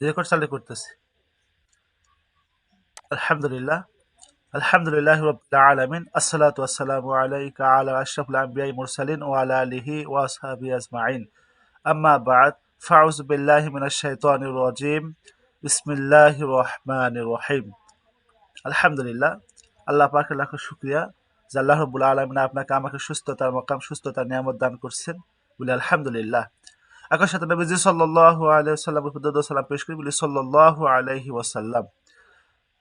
Record চালু করতেছি। আলহামদুলিল্লাহ, আলহামদুলিল্লাহি রাব্বিল আলামিন, আসসালাতু ওয়াসসালামু আলাইকা আলা আশরাফিল আমবিয়াই মুরসালিন ওয়া আলা আলিহি ওয়া আসহাবিহি আজমাইন। আম্মা বা'দ, ফাউযু বিল্লাহি মিনাশ শাইতানির রাজিম। বিসমিল্লাহির রহমানির রহিম। আলহামদুলিল্লাহ, আল্লাহ পাকের লাখো শুকরিয়া যে আল্লাহ রাব্বুল আলামিন আপনাকে আমাকে সুস্থতার মাকাম সুস্থতার নিয়ামত দান করছেন, বলি আলহামদুলিল্লাহ। একই সাথে নবীজি সাল্লাল্লাহু আলাইহি ওয়াসাল্লামের প্রতি দরুদ ও সালাম পেশ করি, বলি সাল্লাল্লাহু আলাইহি ওয়াসাল্লাম।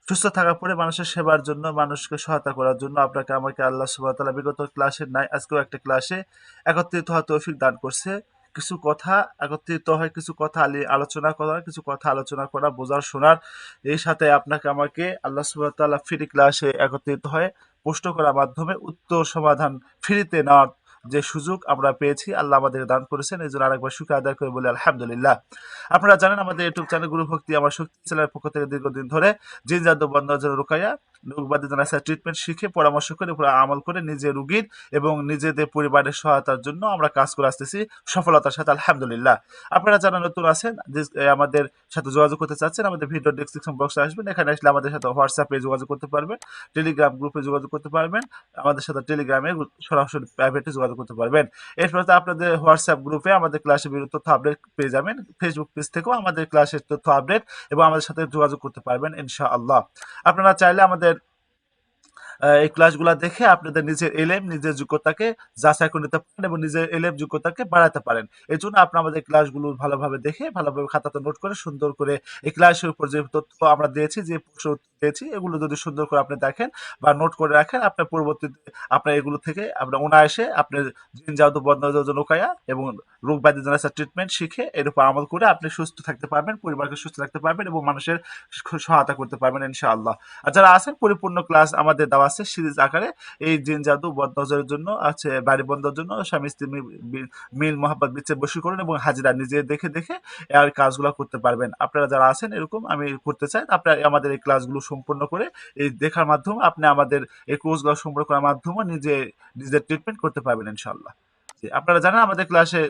সুস্থ থাকার পরে মানুষের সেবার জন্য, মানুষকে সহায়তা করার জন্য আপনাকে আমাকে আল্লাহ সুবহানাহু ওয়া তাআলা বিগত ক্লাসের নাই আজকেও একটা ক্লাসে একত্রিত হওয়ার তৌফিক দান করছে। কিছু কথা একত্রিত হয়, কিছু কথা আলোচনা করা, কিছু কথা আলোচনা করা, বোঝার, শোনার। এই সাথে আপনাকে আমাকে আল্লাহ সুবহানাহু ওয়া তাআলা ফ্রি ক্লাসে একত্রিত হয়ে প্রশ্ন করার মাধ্যমে উত্তর সমাধান ফ্রিতে নেওয়ার যে সুযোগ আমরা পেয়েছি, আল্লাহ আমাদের দান করেছেন। এই জন্য আরেকবার শুকরিয়া আদায় করে বলি আলহামদুলিল্লাহ। আপনারা জানেন আমাদের ইউটিউব চ্যানেল গুরু ভক্তি আমার শক্তি চ্যানেলের পক্ষ থেকে দীর্ঘদিন ধরে জিন জাদু বন্ধের জন্য রুকাইয়া রোগবাদী জানাসা ট্রিটমেন্ট শিখে, পরামর্শ করে, উপর আমল করে নিজে রুগীর এবং নিজেদের পরিবারের সহায়তার জন্য আমরা কাজ করে আসতেছি সফলতার সাথে আলহামদুলিল্লাহ। আপনারা যারা নতুন আছেন, আমাদের সাথে যোগাযোগ করতে চাচ্ছেন, আমাদের ভিডিও ডেসক্রিপশন বক্সে আসবেন, এখানে আসলে আমাদের সাথে হোয়াটসঅ্যাপে যোগাযোগ করতে পারবেন, টেলিগ্রাম গ্রুপে যোগাযোগ করতে পারবেন, আমাদের সাথে টেলিগ্রামে সরাসরি প্রাইভেটে যোগাযোগ করতে পারবেন। এরপর আপনাদের হোয়াটসঅ্যাপ গ্রুপে আমাদের ক্লাসের বিভিন্ন তথ্য আপডেট পেয়ে যাবেন। ফেসবুক পেজ থেকেও আমাদের ক্লাসের তথ্য আপডেট এবং আমাদের সাথে যোগাযোগ করতে পারবেন ইনশাআল্লাহ। আপনারা চাইলে আমাদের এই ক্লাসগুলো দেখে আপনাদের নিজের এলেম, নিজের যোগ্যতাকে যাচাই করে নিতে পারেন এবং নিজের এলেম যোগ্যতাকে বাড়াতে পারেন। এই জন্য আপনারা আমাদের ক্লাসগুলো ভালোভাবে দেখে, ভালোভাবে খাতাতে নোট করে, সুন্দর করে এই ক্লাসের উপর যে তথ্য আমরা দিয়েছি, যে প্রশ্ন উত্তর দিয়েছি, এগুলো যদি সুন্দর করে আপনি দেখেন বা নোট করে রাখেন, আপনার পরবর্তীতে আপনার এগুলো থেকে আপনার অনায়াসে আপনার জিন জাদু বন্ধ রোকায়া এবং রোগ ব্যাধি জানাশা ট্রিটমেন্ট শিখে এর উপর আমল করে আপনি সুস্থ থাকতে পারবেন, পরিবারকে সুস্থ রাখতে পারবেন এবং মানুষের সহায়তা করতে পারবেন ইনশাআল্লাহ। আর যারা আছেন, পরিপূর্ণ ক্লাস আমাদের দেওয়া আছে সিরিজ আকারে। এই জিন জাদু বদনজরের জন্য আছে, বাড়ি বন্ধের জন্য, স্বামী স্ত্রী মিল মহাব্বত বিচ্ছেদ বশীকরণ এবং হাজিরা নিজে দেখে দেখে এই কাজগুলো করতে পারবেন। আপনারা যারা আছেন এরকম আমি করতে চাই, আপনারা আমাদের এই ক্লাসগুলো সম্পূর্ণ করে এই দেখার মাধ্যমে আপনি আমাদের এই কোর্সগুলো সম্পূর্ণ করার মাধ্যমে নিজের ট্রিটমেন্ট করতে পারবেন ইনশাআল্লাহ। জি, আপনারা জানেন আমাদের ক্লাসে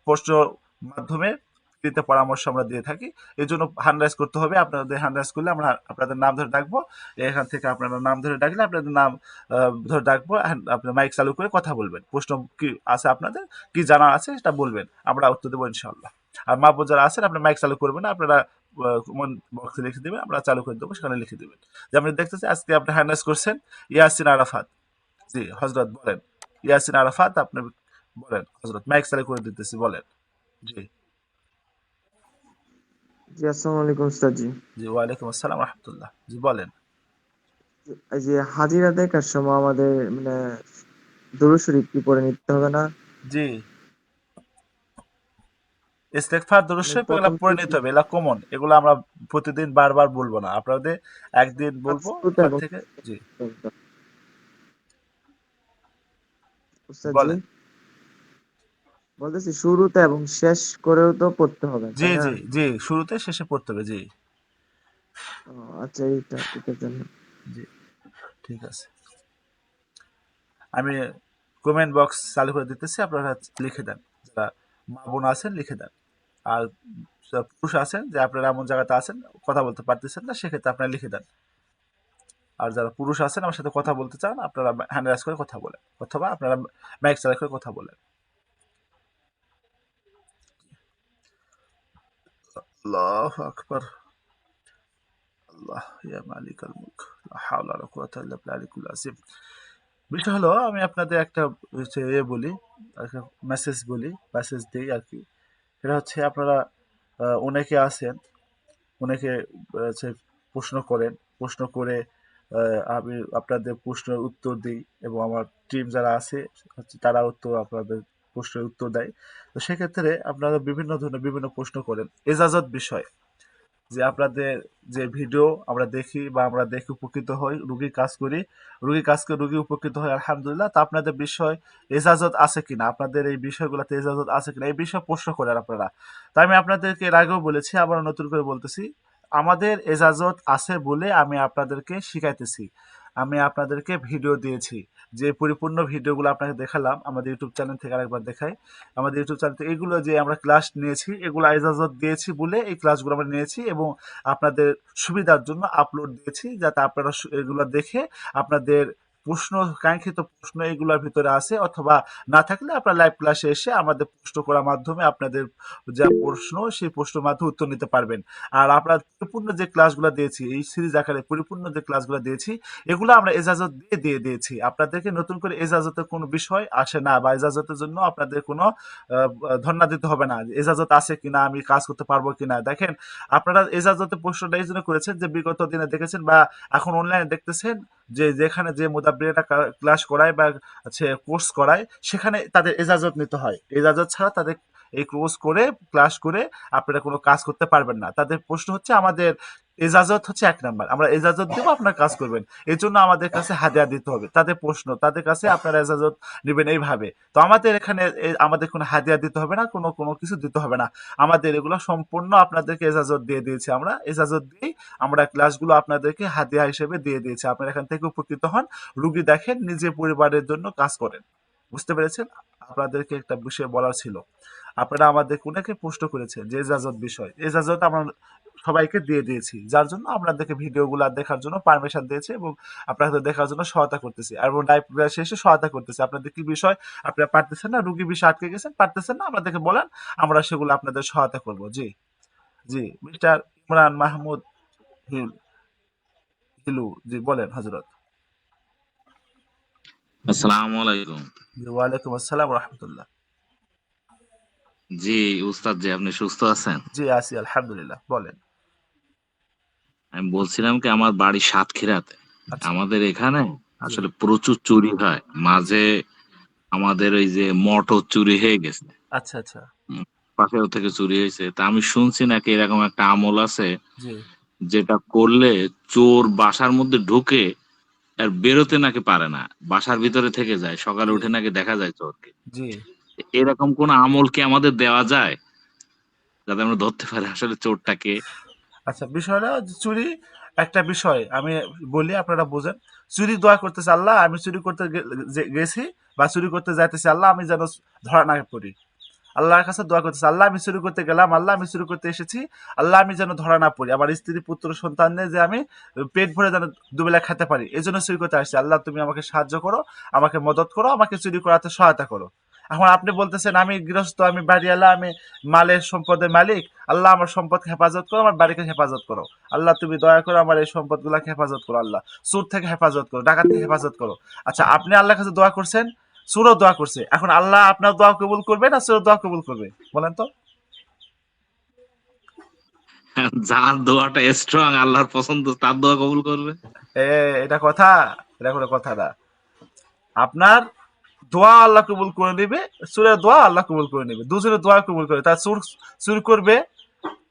প্রশ্ন মাধ্যমে ফ্রিতে পরামর্শ আমরা দিয়ে থাকি। এই জন্য হ্যান্ড রাইজ করতে হবে। আপনাদের হ্যান্ড রাইজ করলে আমরা আপনাদের নাম ধরে ডাকবো। এখান থেকে আপনারা নাম ধরে ডাকলে আপনাদের নাম ধরে ডাকবো। আপনার মাইক চালু করে কথা বলবেন। প্রশ্ন কি আছে আপনাদের, কি জানার আছে সেটা বলবেন, আমরা উত্তর দেবো ইনশাআল্লাহ। আর মা বোন যারা আছেন, আপনার মাইক চালু করবেন না, আপনারা কমেন্ট বক্সে লিখে দেবেন, আমরা চালু করে দেবো, সেখানে লিখে দেবেন। যে আপনি দেখতেছি আজকে আপনি হ্যান্ড রাইজ করছেন ইয়াসিন আরাফাত। জি হজরত বলেন। ইয়াসিন আরাফাত, আপনি বলেন হজরত, মাইক চালু করে দিতেছি, বলেন। জি। জি, আসসালামু আলাইকুম উস্তাদ জি। জি, ওয়ালাইকুম আসসালাম রহমতুল্লাহ। জি বলেন। এই যে হাজিরা দেখার সময় আমাদের মানে দুরূদ শরীফ কি পড়ে নিতে হবে না? জি, ইস্তেগফার দরুদ মানে শরীফ এগুলা প্রথম পড়ে নিতে হবে, এগুলা কমন, এগুলো আমরা প্রতিদিন বারবার বলবো না, আপনাদের একদিন বলবো শুরুতে এবার এবং থেকে। জি উস্তাদ জি বলেন। বলতেছি শুরুতে এবং শেষ করেও তো পড়তে হবে, জি তাই না? জি জি, শুরুতে শেষে পড়তে হবে। জি ও, আচ্ছা, এটার জন্য। জি, ঠিক আছে। আমি কমেন্ট বক্স চালু করে দিতেছি, আপনারা লিখে দেন, যারা মা বোন আছেন লিখে দেন। আর যারা পুরুষ আছেন, যে আপনারা এমন জায়গাতে আছেন কথা বলতে পারতেছেন না, সেক্ষেত্রে আপনারা লিখে দেন। আর যারা পুরুষ আছেন আমার সাথে কথা বলতে চান, আপনারা হ্যান্ড রাইজ করে কথা বলেন, অথবা আপনারা মাইক চালু করে কথা বলেন। আল্লাহু আকবার। আল্লাহ ইয়া মালিকাল মুলক, লা হাওলা ওয়ালা কুওয়াতা ইল্লা বিল্লাহিল আলিয়্যিল আযীম। বিষয় হলো, আমি আপনাদের একটা হচ্ছে বলি, একটা মেসেজ দিই আর কি। সেটা হচ্ছে আপনারা অনেকে আছেন, অনেকে হচ্ছে প্রশ্ন করেন, প্রশ্ন করে আমি আপনাদের প্রশ্নের উত্তর দিই এবং আমার টিম যারা আছে হচ্ছে তারা আপনাদের প্রশ্নের উত্তর দেয়। তো সেক্ষেত্রে আপনারা বিভিন্ন ধরনের বিভিন্ন প্রশ্ন করেন এজাজত বিষয়, যে আপনাদের যে ভিডিও আমরা দেখি বা আমরা দেখে উপকৃত হই, রুগীর কাজ করি, রুগীর কাজ করে রুগী উপকৃত হয় আলহামদুলিল্লাহ। তা আপনাদের বিষয় এজাজত আছে কিনা, আপনাদের এই বিষয়গুলোতে এজাজত আছে কিনা, এই বিষয়ে প্রশ্ন করেন আপনারা। তাই আমি আপনাদেরকে এর আগেও বলেছি, আবার নতুন করে বলতেছি, আমাদের এজাজত আছে বলে আমি আপনাদেরকে শিখাইতেছি। আমি আপনাদেরকে ভিডিও দিয়েছি, যে পরিপূর্ণ ভিডিওগুলো আপনাকে দেখালাম আমাদের ইউটিউব চ্যানেল থেকে। আরেকবার দেখাই, আমাদের ইউটিউব চ্যানেল থেকে এগুলো যে আমরা ক্লাস নিয়েছি, এগুলো ইজাজত দিয়েছি বলে এই ক্লাসগুলো আমরা নিয়েছি এবং আপনাদের সুবিধার জন্য আপলোড দিয়েছি, যাতে আপনারা এগুলো দেখে আপনাদের প্রশ্ন, কাঙ্ক্ষিত প্রশ্ন এগুলোর ভিতরে আছে, অথবা না থাকলে আপনার লাইভ ক্লাসে এসে আমাদের প্রশ্ন করার মাধ্যমে আপনাদের যা প্রশ্ন সেই প্রশ্নের মাধ্যমে উত্তর নিতে পারবেন। আর আমরা পরিপূর্ণ যে ক্লাসগুলো দিয়েছি, এই সিরিজ আকারে পরিপূর্ণ যে ক্লাসগুলো দিয়েছি, এগুলো আমরা এজাজত দিয়ে দিয়েছি। আপনাদেরকে নতুন করে এজাজতের কোনো বিষয় আসে না, বা এজাজতের জন্য আপনাদের কোনো ধর্ণা দিতে হবে না, এজাজত আছে কিনা, আমি কাজ করতে পারবো কিনা। দেখেন, আপনারা এজাজতের প্রশ্নটা এই জন্য করেছেন যে বিগত দিনে দেখেছেন বা এখন অনলাইনে দেখতেছেন যে যেখানে যে মুদাব্বিরেরা ক্লাস করায় বা হচ্ছে কোর্স করায়, সেখানে তাদের এজাজত নিতে হয়। এজাজত ছাড়া তাদের এই কোর্স করে, ক্লাস করে আপনারা কোনো কাজ করতে পারবেন না। তাদের প্রশ্ন হচ্ছে আমাদের এজাজত হচ্ছে ১ নাম্বার, আমরা এজাজত দেবো, আপনারা কাজ করবেন। এই জন্য আমাদের কাছে হাদিয়া দিতে হবে। তাদের প্রশ্ন, তাদের কাছে আপনারা এজাজত নেবেন এইভাবে। তো আমাদের এখানে আমাদের কোনো হাদিয়া দিতে হবে না, কোনো কোনো কিছু দিতে হবে না। আমাদের এগুলো সম্পূর্ণ আপনাদেরকে এজাজত দিয়ে দিয়েছি। আমরা এজাজত দিয়েই আমরা ক্লাসগুলো আপনাদেরকে হাদিয়া হিসেবে দিয়ে দিয়েছি। আপনারা এখান থেকে উপকৃত হন, রুগী দেখেন, নিজে পরিবারের জন্য কাজ করেন। বুঝতে পেরেছেন? আপনাদেরকে একটা বিষয় বলার ছিল। আপনারা আমাদের কোনাকে প্রশ্ন করেছেন যে এজাজত বিষয়, এজাজত আমরা সবাইকে দিয়ে দিয়েছি, যার জন্য আপনাদেরকে ভিডিওগুলো দেখার জন্য পারমিশন দিয়েছি এবং আপনাদের দেখার জন্য সহায়তা করতেছি, এবং লাইভ শেষে সহায়তা করতেছি। আপনাদের কি বিষয় আপনারা পারতেছেন না, রুগী বিষয় আটকে গেছেন, পারতেছেন না, আমাদেরকে বলেন, আমরা সেগুলো আপনাদের সহায়তা করব। জি, জি, মিস্টার ইমরান মাহমুদ হিলু, জি বলেন হজরত। আসসালামু আলাইকুম। জি, ওয়ালাইকুম আসসালাম রহমতুল্লাহ। জি উস্তাদ, জি আপনি সুস্থ আছেন? জি, আছি আলহামদুলিল্লাহ, বলেন। আমি বলছিলাম কি, আমার বাড়ি সাতক্ষীরাতে। আচ্ছা। আমাদের এখানে জি, আসলে প্রচুর চুরি হয় জি। মাঝে। আমাদের ওই যে মোটর চুরি হয়ে গেছে। আচ্ছা, আচ্ছা। উম, পাশেও থেকে চুরি হয়েছে। তা আমি শুনছি নাকি এরকম একটা আমল আছে, জি, যেটা করলে চোর বাসার মধ্যে ঢুকে আর বেরোতে নাকি পারে না, বাসার ভিতরে থেকে যায়, সকালে জি, উঠে নাকি দেখা যায় চোরকে। জি। এরকম কোন আমল কি আমাদের দেওয়া যায়, যাতে আমরা ধরতে পারি আসলে চোরটাকে? আচ্ছা, বিষয়টা হচ্ছে চুরি একটা বিষয় আমি বলি, আপনারা বুঝেন। চুরি দোয়া করতেছে, আল্লাহ আমি চুরি করতে গেছি বা চুরি করতে যাইতেছি, আল্লাহ আমি যেন ধরা না পড়ি। আল্লাহর কাছে দোয়া করতেছে, আল্লাহ আমি চুরি করতে গেলাম, আল্লাহ আমি চুরি করতে এসেছি, আল্লাহ আমি যেন ধরা না পড়ি, আমার স্ত্রী পুত্র সন্তান নিয়ে যে আমি পেট ভরে যেন দুবেলা খেতে পারি, এই জন্য চুরি করতে আসছি। আল্লাহ তুমি আমাকে সাহায্য করো, আমাকে মদত করো, আমাকে চুরি করাতে সহায়তা করো। এখন আপনি বলতেছেন আমি গৃহস্থ, আমি বাড়িওয়ালা, আমি মালের সম্পদের মালিক, আল্লাহ আমার সম্পদকে হেফাজত করো, আমার বাড়িকে হেফাজত করো। আল্লাহ তুমি দয়া করো, আমার এই সম্পদগুলোকে হেফাজত করো, আল্লাহ চোর থেকে হেফাজত করো, ডাকাত থেকে হেফাজত করো। আচ্ছা, আপনি আল্লাহর কাছে দোয়া করছেন, সুরও দোয়া করছে, এখন আল্লাহ আপনার দোয়া কবুল করবে না সুরও দোয়া কবুল করবে, বলেন তো? যার দোয়াটা স্ট্রং, আল্লাহর পছন্দ, তার দোয়া কবুল করবে। এ এটা কথা? এটা কোনো কথা না। আপনার দোয়া আল্লাহ কবুল করে নিবে, সুরের দোয়া আল্লাহ কবুল করে নিবে, দুজনের দোয়া কবুল করে। তার সুর চুরি করবে,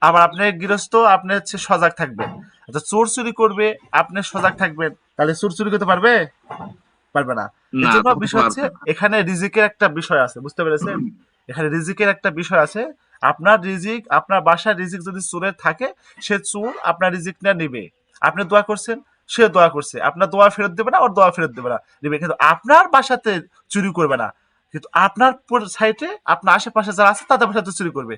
আবার আপনি গৃহস্থ, আপনি হচ্ছে সজাগ থাকবেন। আচ্ছা, চোর চুরি করবে, আপনি সজাগ থাকবেন, তাহলে চোর চুরি করতে পারবে? পারবে না। এই না, জন্য তখন বিষয় হচ্ছে পারবে না। এখানে রিজিকের একটা বিষয় আছে, বুঝতে পেরেছেন? এখানে রিজিকের একটা বিষয় আছে। আপনার রিজিক, আপনার বাসার রিজিক যদি চোরের থাকে, সে চোর আপনার রিজিকটা নিবে। আপনি দোয়া করছেন, সে দোয়া করছে, আপনার দোয়া ফেরত দেবে না, ওর দোয়া ফেরত দেবে না, নিবে। কিন্তু আপনার বাসাতে চুরি করবে না, কিন্তু আপনার সাইটে আপনার আশেপাশে যারা আছে তাদের বাসাতে চুরি করবে।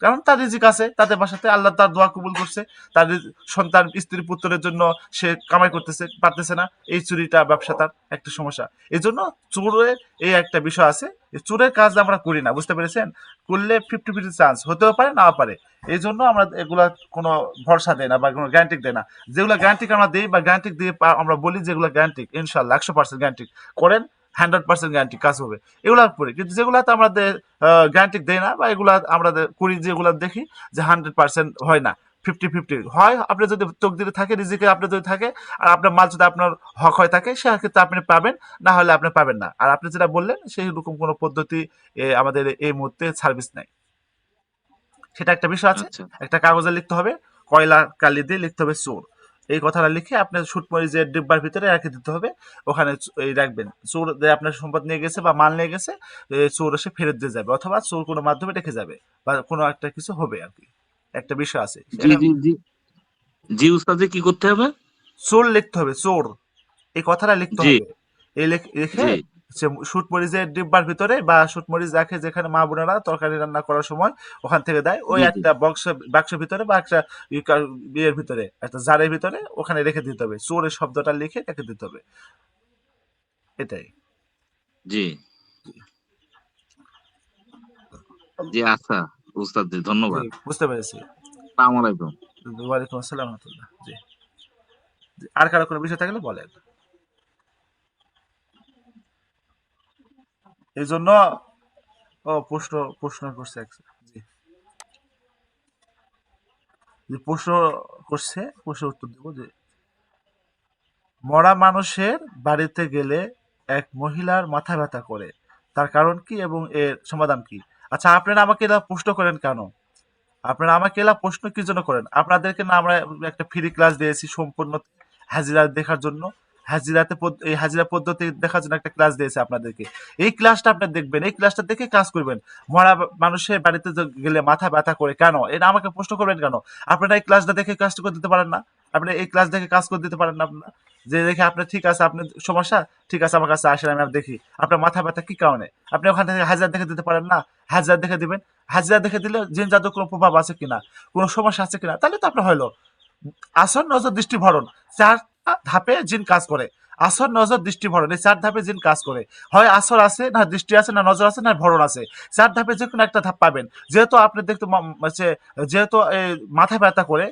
কারণ তার রিজিক আছে তাদের বাসাতে, আল্লাহ তার দোয়া কবুল করছে, তার সন্তান স্ত্রী পুত্রের জন্য সে কামাই করতেছে, পারতেছে না, এই চুরিটা ব্যবসা তার একটা সমস্যা। এই জন্য চোরের এই একটা বিষয় আছে, এই চোরের কাজ আমরা করি না, বুঝতে পেরেছেন? করলে 50-50 চান্স হতেও পারে, নাও পারে। এই জন্য আমরা এগুলা কোনো ভরসা দেয় না বা কোনো গ্যারান্টি দেয় না। যেগুলো গ্যারান্টি আমরা দিই বা গ্যারান্টি দিয়ে আমরা বলি যেগুলো গ্যারান্টি, ইনশাল্লাহ 100% গ্যারান্টি করেন, 100% গ্যারান্টি কাজ হবে, এগুলো করি। কিন্তু যেগুলাতে আমাদের গ্যারান্টি দেয় না বা এগুলা আমরা করি, যেগুলো দেখি যে 100% হয় না, 50-50 হয়। আপনি যদি তকদিরে থাকে, রিজিকে আপনি যদি থাকে, আর আপনার মাল যদি আপনার হক হয়ে থাকে, সেক্ষেত্রে আপনি পাবেন, না হলে আপনি পাবেন না। আর আপনি যেটা বললেন সেই রকম কোনো পদ্ধতি আমাদের এই মুহূর্তে সার্ভিস নাই। সেটা একটা বিষয় আছে, আচ্ছা। একটা কাগজে লিখতে হবে, কয়লা কালি দিয়ে লিখতে হবে চোর, এই কথাটা লিখে আপনার শুটমরি যে ডিব্বার ভিতরে রেখে দিতে হবে। ওখানে এই রাখবেন, চোর যে আপনার সম্পদ নিয়ে গেছে বা মাল নিয়ে গেছে, চোর এসে ফেরত দিয়ে যাবে, অথবা চোর কোনো মাধ্যমে রেখে যাবে, বা কোনো একটা কিছু হবে আর কি। একটা বিষয় আছে জি এখানে। জি জি। জি উস্তাদ, কি করতে হবে? চোর লিখতে হবে, চোর। এই কথাটা লিখতে জি হবে। এই লিখে জি সে শুটমরিচের ডিব্বার ভিতরে বা শুটমরিচ রাখে যেখানে মা বোনেরা তরকারি রান্না করার সময় ওখান থেকে দেয়, ওই জি জি একটা বাক্সের ভিতরে বা একটা বিয়ের ভিতরে একটা জারের ভিতরে ওখানে রেখে দিতে হবে, চোরের শব্দটা লিখে রেখে দিতে হবে। এটাই। জি জি। আচ্ছা উস্তাদ জি, জি, ধন্যবাদ। বুঝতে পেরেছি। আসসালামু আলাইকুম। ওয়ালাইকুম আসসালাম রহমতুল্লাহ। জি। জি, আর কারো কোনো বিষয় থাকলে বলেন। এই জন্য ও প্রশ্ন করছে জি। যে প্রশ্ন করছে, প্রশ্নের উত্তর দেবো যে মরা মানুষের বাড়িতে গেলে এক মহিলার মাথা ব্যথা করে, তার কারণ কি এবং এর সমাধান কি? আচ্ছা, আপনারা আমাকে এটা প্রশ্ন করেন কেন? আপনারা আমাকে এলা প্রশ্ন কি জন্য করেন? আপনাদেরকে না আমরা একটা ফ্রি ক্লাস দিয়েছি সম্পূর্ণ হাজিরা দেখার জন্য। এই হাজিরা পদ্ধতি দেখার জন্য একটা ক্লাস দিয়েছে আপনাদেরকে। এই ক্লাসটা আপনি দেখবেন, এই ক্লাসটা দেখে কাজ করবেন। মরা মানুষের বাড়িতে গেলে মাথা ব্যথা করে কেন, এটা আমাকে প্রশ্ন করবেন কেন? আপনারা এই ক্লাসটা দেখে কাজটা করে দিতে পারেন না? আপনি এই ক্লাস দেখে কাজ করে দিতে পারেন না আপনারা? যে দেখে আপনি ঠিক আছে, আপনার সমস্যা ঠিক আছে, আমার কাছে আসেন, আমি দেখি আপনার মাথা ব্যথা কি কারণে। আপনি ওখান থেকে হাজিরা দেখে দিতে পারেন না? হাজিরা দেখে দিবেন। হাজিরা দেখে দিলে জিন জাদুর কোনো প্রভাব আছে কিনা, কোনো সমস্যা আছে কিনা, তাহলে তো আপনার হইলো। আসর, নজর, দৃষ্টি, ভরণ, চার ধাপে জিন কাজ করে। আসর, নজর, দৃষ্টি, ভরণ, এই চার ধাপে জিন কাজ করে। হয় আসর আছে, না দৃষ্টি আছে, না নজর আছে, না ভরণ আছে। চার ধাপে যে কোনো একটা ধাপ পাবেন। যেহেতু আপনি দেখতে যেহেতু মাথা ব্যথা করে,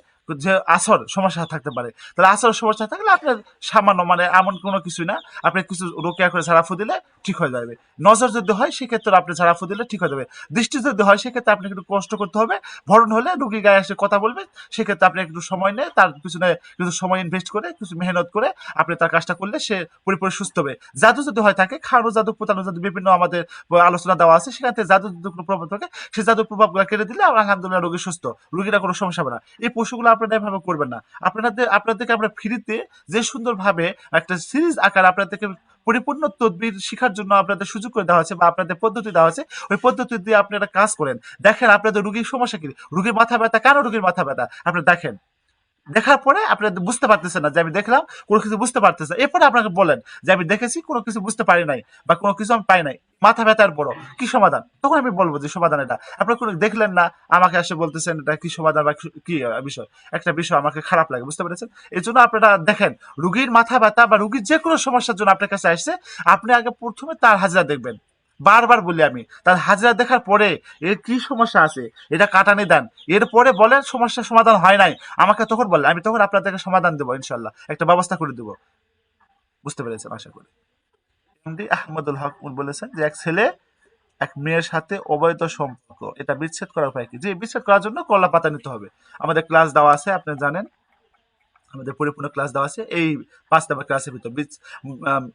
যে আসর সমস্যা থাকতে পারে, তাহলে আসর সমস্যা থাকলে আপনার সামান্য মানে এমন কোনো কিছুই না, আপনি কিছু রোকেয়া করে ঝাড়াফু দিলে ঠিক হয়ে যাবে। নজর যদি হয় সেক্ষেত্রে আপনি ঝাড়াফু দিলে ঠিক হয়ে যাবে। দৃষ্টি যদি হয় সেক্ষেত্রে আপনাকে একটু কষ্ট করতে হবে। ভরণ হলে রুগী গায়ে এসে কথা বলবে, সেক্ষেত্রে আপনি একটু সময় নিয়ে তার পিছনে কিছু সময় ইনভেস্ট করে কিছু মেহনত করে আপনি তার কাজটা করলে সে পুরোপুরি সুস্থ হবে। জাদু যদি হয় থাকে, খাওয়ানো জাদু, পোতানো জাদু, বিভিন্ন আমাদের আলোচনা দেওয়া আছে, সেখান থেকে জাদু যদি কোনো প্রভাব থাকে, সেই জাদুর প্রভাবগুলো কেটে দিলে আমরা আলহামদুলিল্লাহ রোগী সুস্থ, রুগীরা কোনো সমস্যা হবে না। এই পশুগুলো আপনারা এভাবে করবেন না। আপনাদেরকে আমরা ফ্রিতে যে সুন্দরভাবে একটা সিরিজ আকার আপনাদেরকে পরিপূর্ণ তদবির শিখার জন্য আপনাদের সুযোগ করে দেওয়া হয়েছে বা আপনাদের পদ্ধতি দেওয়া হয়েছে, ওই পদ্ধতি দিয়ে আপনারা কাজ করেন। দেখেন আপনাদের রুগীর সমস্যা কি, রুগীর মাথা ব্যথা কেন, রুগীর মাথা ব্যথা আপনি দেখেন। দেখার পরে আপনি বুঝতে পারতেছেন না যে আমি দেখলাম কোনো কিছু বুঝতে পারতেছে, এরপরে আপনাকে বলেন যে আমি দেখেছি কোনো কিছু বুঝতে পারি নাই বা কোনো কিছু আমি পাই নাই, মাথা ব্যথার বড় কি সমাধান, তখন আমি বলবো যে সমাধান এটা। আপনার কোনো দেখলেন না, আমাকে এসে বলতেছেন এটা কি সমাধান বা কি বিষয়, একটা বিষয় আমাকে খারাপ লাগে, বুঝতে পেরেছেন? এই জন্য আপনারা দেখেন, রুগীর মাথা ব্যথা বা রুগীর যে কোনো সমস্যার জন্য আপনার কাছে আসছে, আপনি আগে প্রথমে তার হাজিরা দেখবেন। বারবার বলি আমি, তার হাজিরা দেখার পরে এর কি সমস্যা আছে এটা কাটানি দেন, এরপরে বলেন সমস্যার সমাধান হয় নাই, আমাকে তখন বললে আমি তখন আপনাদেরকে সমাধান দেবো, ইনশাল্লাহ একটা ব্যবস্থা করে দেবো। বুঝতে পেরেছেন আশা করি। এমডি আহমদুল হক বলেছেন যে এক ছেলে এক মেয়ের সাথে অবৈধ সম্পর্ক, এটা বিচ্ছেদ করার উপায় কি? যে বিচ্ছেদ করার জন্য কলা পাতা নিতে হবে। আমাদের ক্লাস দেওয়া আছে, আপনি জানেন আমাদের পরিপূর্ণ ক্লাস দেওয়া আছে এই ৫ নাম্বার ক্লাসের ভিতর।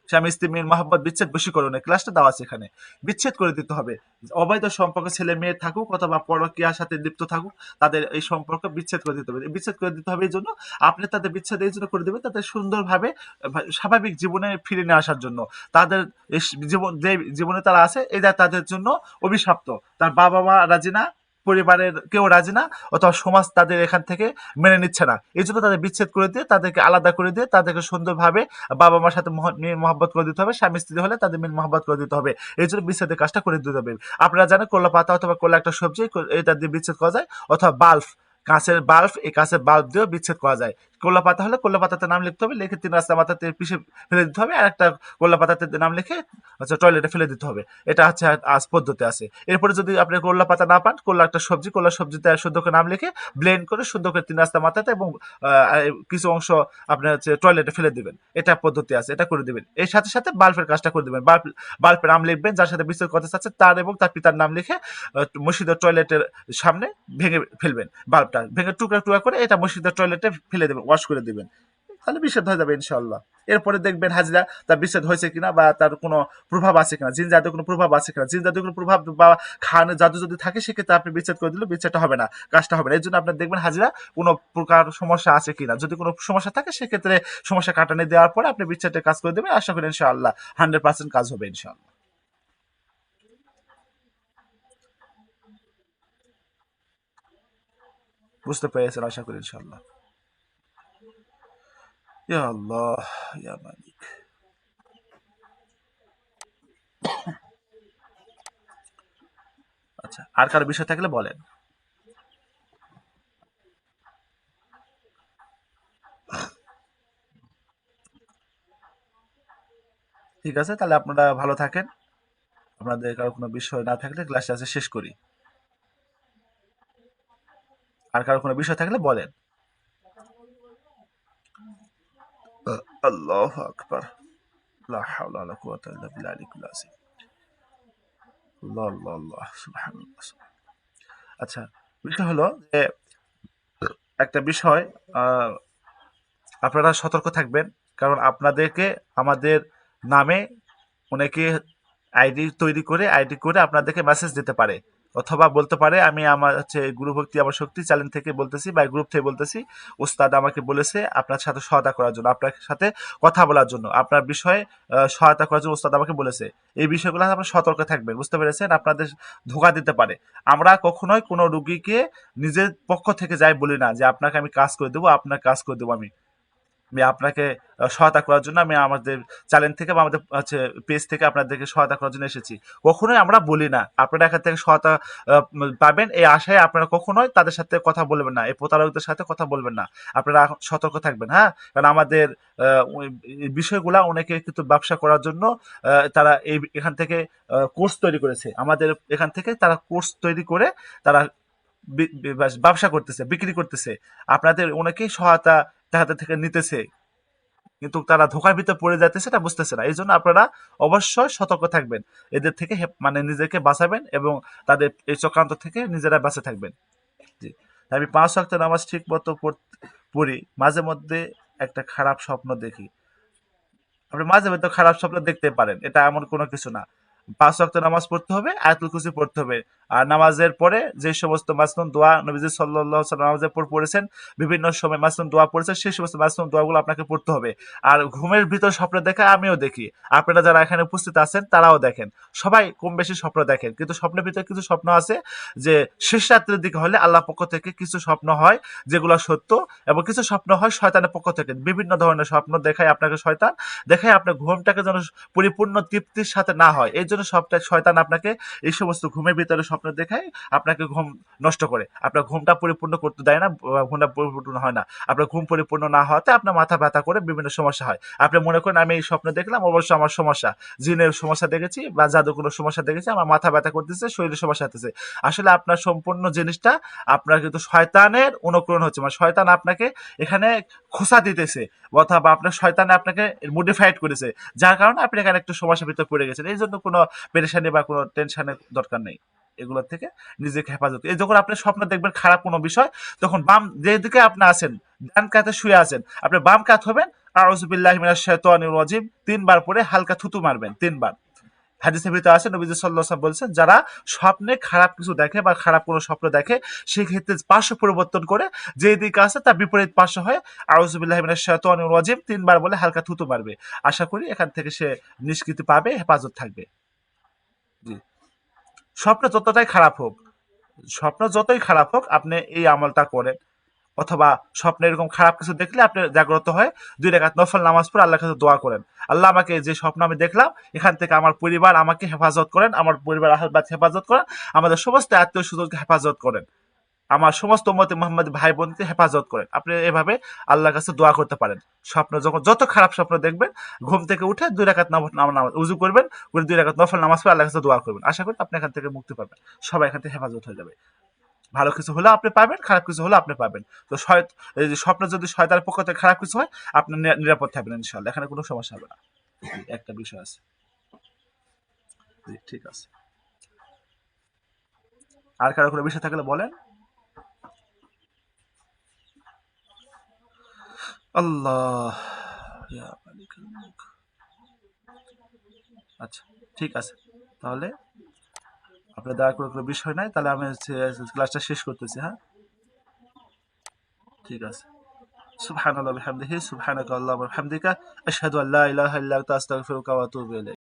স্বামী স্ত্রী মিল মহাব্বত বিচ্ছেদ বশীকরণের ক্লাসটা দেওয়া আছে এখানে। বিচ্ছেদ করে দিতে হবে। অবৈধ সম্পর্ক ছেলে মেয়ে থাকুক অথবা পরকীয়ার সাথে লিপ্ত থাকুক, তাদের এই সম্পর্ক বিচ্ছেদ করে দিতে হবে। বিচ্ছেদ করে দিতে হবে এই জন্য, আপনি তাদের বিচ্ছেদ এই জন্য করে দেবেন তাদের সুন্দরভাবে স্বাভাবিক জীবনে ফিরে নিয়ে আসার জন্য। তাদের এই জীবন যে জীবনে তারা আছে এটা তাদের জন্য অভিশপ্ত। তার বাবা মা রাজি না, পরিবারের কেউ রাজি না, অথবা সমাজ তাদের এখান থেকে মেনে নিচ্ছে না। এই জন্য তাদের বিচ্ছেদ করে দিয়ে, তাদেরকে আলাদা করে দিয়ে, তাদেরকে সুন্দরভাবে বাবা মার সাথে মিল মহব্বত করে দিতে হবে। স্বামী স্ত্রী হলে তাদের মিল মহব্বত করে দিতে হবে। এই জন্য বিচ্ছেদের কাজটা করে দিতে হবে। আপনারা জানেন কলা পাতা অথবা কলা একটা সবজি, এটা দিয়ে বিচ্ছেদ করা যায়, অথবা বাল্ব, কাঁচের বাল্ব, এই কাঁচের বাল্ব দিয়েও বিচ্ছেদ করা যায়। কলা পাতা হলে কলা পাতাতে নাম লিখতে হবে, লিখে ৩ রাস্তা মাথাতে পিষে ফেলে দিতে হবে, আর একটা কলা পাতাতে নাম লিখে আচ্ছা টয়লেটে ফেলে দিতে হবে। এটা হচ্ছে আজ পদ্ধতি আছে। এরপরে যদি আপনি করলা পাতা না পান, করলা একটা সবজি, করলা সবজিতে সুন্দর করে নাম লিখে ব্লেন্ড করে সুন্দর করে ৩ রাস্তা মাথাতে এবং কিছু অংশ আপনি হচ্ছে টয়লেটে ফেলে দিবেন। এটা পদ্ধতি আছে, এটা করে দিবেন। এর সাথে সাথে বাল্বের কাজটা করে দিবেন। বাল্বের নাম লিখবেন, যার সাথে বিচ্ছেদ করতে চাচ্ছে তার এবং তার পিতার নাম লিখে মসজিদের টয়লেটের সামনে ভেঙে ফেলবেন। বাল্বটা ভেঙে টুকরা টুকরা করে এটা মসজিদের টয়লেটে ফেলে দেবেন, ওয়াশ করে দিবেন, তাহলে বিচ্ছেদ হয়ে যাবে ইনশাল্লাহ। এরপরে দেখবেন হাজিরা তার বিচ্ছেদ হয়েছে কিনা বা তার কোনো প্রভাব আছে কিনা, জিন জাদুর কোনো প্রভাব আছে কিনা। জিন জাদুর কোনো প্রভাব বা খাওয়ানোর জাদু যদি থাকে, সেক্ষেত্রে আপনি বিচ্ছেদ করে দিলে বিচ্ছেদটা হবে না, কাজটা হবে না। এই জন্য আপনার দেখবেন হাজিরা কোনো প্রকার সমস্যা আছে কিনা, যদি কোনো সমস্যা থাকে সেক্ষেত্রে সমস্যা কাটানি দেওয়ার পরে আপনি বিচ্ছেদের কাজ করে দেবেন। আশা করি ইনশাআল্লাহ 100% কাজ হবে ইনশাআল্লাহ। বুঝতে পেরেছেন আশা করি ইনশাআল্লাহ। ইয়া আল্লাহ, ইয়া মালিক। আচ্ছা, আর কারো বিষয় থাকলে বলেন। ঠিক আছে, তাহলে আপনারা ভালো থাকেন। আপনাদের কারো কোনো বিষয় না থাকলে ক্লাসটা আজকে শেষ করি। আর কারো কোনো বিষয় থাকলে বলেন। আল্লাহু আকবার। লা হাওলা ওয়ালা কুওয়াতা ইল্লা বিল্লাহিল আলিয়্যিল আযীম। আল্লাহ, আল্লাহ, আল্লাহ, সুবহানাল্লাহ। আচ্ছা, বিষয় হলো যে একটা বিষয়, আহ, আপনারা সতর্ক থাকবেন। কারণ আপনাদেরকে আমাদের নামে অনেকে আইডি করে আপনাদেরকে মেসেজ দিতে পারে, অথবা বলতে পারে আমি আমার হচ্ছে গুরু ভক্তি আমার শক্তি চ্যানেল থেকে বলতেছি বা গ্রুপ থেকে বলতেছি, উস্তাদ আমাকে বলেছে আপনার সাথে সহায়তা করার জন্য, আপনার সাথে কথা বলার জন্য, আপনার বিষয়ে সহায়তা করার জন্য উস্তাদ আমাকে বলেছে। এই বিষয়গুলো আপনারা সতর্ক থাকবেন, বুঝতে পেরেছেন? আপনাদের ধোঁকা দিতে পারে। আমরা কখনোই কোনো রুগীকে নিজের পক্ষ থেকে যাই বলি না যে আপনাকে আমি কাজ করে দেবো, আপনার কাজ করে দেবো আমি আপনাকে সহায়তা করার জন্য আমি আমাদের চ্যানেল থেকে বা আমাদের হচ্ছে পেজ থেকে আপনাদেরকে সহায়তা করার জন্য এসেছি। কখনোই আমরা বলি না। আপনারা এখান থেকে সহায়তা পাবেন এই আশায় আপনারা কখনোই তাদের সাথে কথা বলবেন না, এই প্রতারকদের সাথে কথা বলবেন না। আপনারা সতর্ক থাকবেন, হ্যাঁ? কারণ আমাদের এই বিষয়গুলা অনেকে কিন্তু ব্যবসা করার জন্য তারা এখান থেকে কোর্স তৈরি করেছে। আমাদের এখান থেকে তারা কোর্স তৈরি করে তারা ব্যবসা করতেছে, বিক্রি করতেছে। আপনাদের অনেকেই সহায়তা তাদের থেকে নিতেছে, কিন্তু তারা ধোঁকার ভিতরে পড়ে যাইতেছে, এটা বুঝতেছে না। এই জন্য আপনারা অবশ্যই সতর্ক থাকবেন, এদের থেকে মানে নিজেকে বাঁচাবেন এবং তাদের এই চক্রান্ত থেকে নিজেরা বাঁচে থাকবেন। জি, আমি 5 ওয়াক্ত নামাজ ঠিক মতো পড়ি, মাঝে মধ্যে একটা খারাপ স্বপ্ন দেখি। আপনি মাঝে মধ্যে খারাপ স্বপ্ন দেখতে পারেন, এটা এমন কোনো কিছু না। 5 ওয়াক্ত নামাজ পড়তে হবে, আয়াতুল কুরসি পড়তে হবে। আর নামাজের পরে যে সমস্ত মাসনুন দোয়া নবীজি সাল্লাল্লাহু আলাইহি ওয়াসাল্লাম নামাজের পর পড়েছেন, বিভিন্ন সময় মাসনুন দোয়া পড়েছেন, সেই সমস্ত মাসনুন দোয়াগুলো আপনাকে পড়তে হবে। আর ঘুমের ভিতর স্বপ্ন দেখা আমিও দেখি, আপনারা যারা এখানে উপস্থিত আছেন তারাও দেখেন। সবাই কম বেশি স্বপ্ন দেখেন, কিন্তু স্বপ্নের ভিতরে কিছু স্বপ্ন আছে যে শেষ রাত্রের দিকে হলে আল্লাহর পক্ষ থেকে কিছু স্বপ্ন হয় যেগুলো সত্য, এবং কিছু স্বপ্ন হয় শয়তানের পক্ষ থেকে। বিভিন্ন ধরনের স্বপ্ন দেখায় আপনাকে শয়তান, দেখায় আপনার ঘুমটাকে যেন পরিপূর্ণ তৃপ্তির সাথে না হয়, এই জন্য সবটা শয়তান আপনাকে এই সমস্ত ঘুমের ভিতরে স্বপ্ন দেখায়, আপনাকে ঘুম নষ্ট করে, আপনার ঘুমটা পরিপূর্ণ করতে দেয় না, ঘুমটা পরিপূর্ণ হয় না। আপনার ঘুম পরিপূর্ণ না হওয়াতে আপনার মাথা ব্যথা করে বিভিন্ন সমস্যা হয়। আপনি মনে করেন আমি এই স্বপ্ন দেখলাম, অবশ্যই আমার সমস্যা, জিনের সমস্যা দেখেছি বা জাদু কোনো সমস্যা দেখেছি, আমার মাথা ব্যথা করতেছে, শরীরে সমস্যা হতেছে। আসলে আপনার সম্পূর্ণ জিনিসটা আপনার কিন্তু শয়তানের অনুকরণ হচ্ছে, মানে শয়তান আপনাকে এখানে খোঁচা দিতেছে, অথবা আপনার শয়তানে আপনাকে মডিফাইড করেছে, যার কারণে আপনি এখানে একটু সমস্যার ভিতরে পড়ে গেছেন। এই জন্য কোনো পেরেশানি বা কোনো টেনশনের দরকার নেই, এগুলোর থেকে নিজেকে হেফাজত। এই যখন আপনি স্বপ্ন দেখবেন খারাপ কোনো বিষয়, তখন বাম যেদিকে আপনি আছেন, ডান কাতে শুয়ে আছেন, আপনি বাম কাত হবেন, আউযু বিল্লাহি মিনাশ শাইতানির রাজিম 3 বার পরে হালকা থুতু মারবেন 3 বার। হাদিসের ভিতরে আছে নবীজি সাল্লাল্লাহু আলাইহি ওয়াসাল্লাম বলছেন, যারা স্বপ্নে খারাপ কিছু দেখে বা খারাপ কোনো স্বপ্ন দেখে, সেই ক্ষেত্রে পার্শ্ব পরিবর্তন করে যেই দিকে আছে তার বিপরীত পার্শ্ব হয়ে আউযু বিল্লাহি মিনাশ শাইতানির রাজিম 3 বার বলে হালকা থুতু মারবে। আশা করি এখান থেকে সে নিষ্কৃতি পাবে, হেফাজত থাকবে। জি, স্বপ্ন যতটাই খারাপ হোক, স্বপ্ন যতই খারাপ হোক, আপনি এই আমলটা করেন। অথবা স্বপ্নে এরকম খারাপ কিছু দেখলে আপনি জাগ্রত হয়ে 2 রাকাত নফল নামাজ পড়ে আল্লাহর কাছে দোয়া করেন, আল্লাহ আমাকে যে স্বপ্ন আমি দেখলাম এখান থেকে আমার পরিবার আমাকে হেফাজত করেন, আমার পরিবার আহলবাদ হেফাজত করেন, আমাদের সমস্ত আত্মীয় স্বজনকে হেফাজত করেন, আমার সমস্ত উম্মতে মুহাম্মদ ভাই বোনকে হেফাজত করেন। আপনি এভাবে আল্লাহর কাছে দোয়া করতে পারেন। স্বপ্ন যখন যত খারাপ স্বপ্ন দেখবেন, ঘুম থেকে উঠে 2 রাকাত নামাজ উজু করবেন, করে 2 রাকাত নফল নামাজ পড়ে আল্লাহর কাছে দোয়া করবেন। আশা করি আপনি এখান থেকে মুক্তি পাবেন, সবাই এখান থেকে হেফাজত হয়ে যাবে। ভালো কিছু হলে আপনি পাবেন, খারাপ কিছু হলে আপনি পাবেন। তো এই যে স্বপ্ন যদি শয়তানের পক্ষ থেকে খারাপ কিছু হয়, আপনি নিরাপদ থাকবেন ইনশাআল্লাহ, এখানে কোনো সমস্যা হবে না। একটা বিষয় আছে। জি, ঠিক আছে। আর কারো কোনো বিষয় থাকলে বলেন। আল্লাহ, ইয়া মালিকাল মুলক। আচ্ছা, ঠিক আছে। তাহলে আপনার দয়া করে কোনো বিষয় নাই, তাহলে আমি ক্লাসটা শেষ করতেছি, হ্যাঁ? ঠিক আছে। সুবহানাল্লাহি ওয়া বিহামদিহি, সুবহানাকা আল্লাহুম্মা ওয়া বিহামদিকা, আশহাদু আল্লা ইলাহা ইল্লা আনতা, আস্তাগফিরুকা ওয়া আতুবু ইলাইক।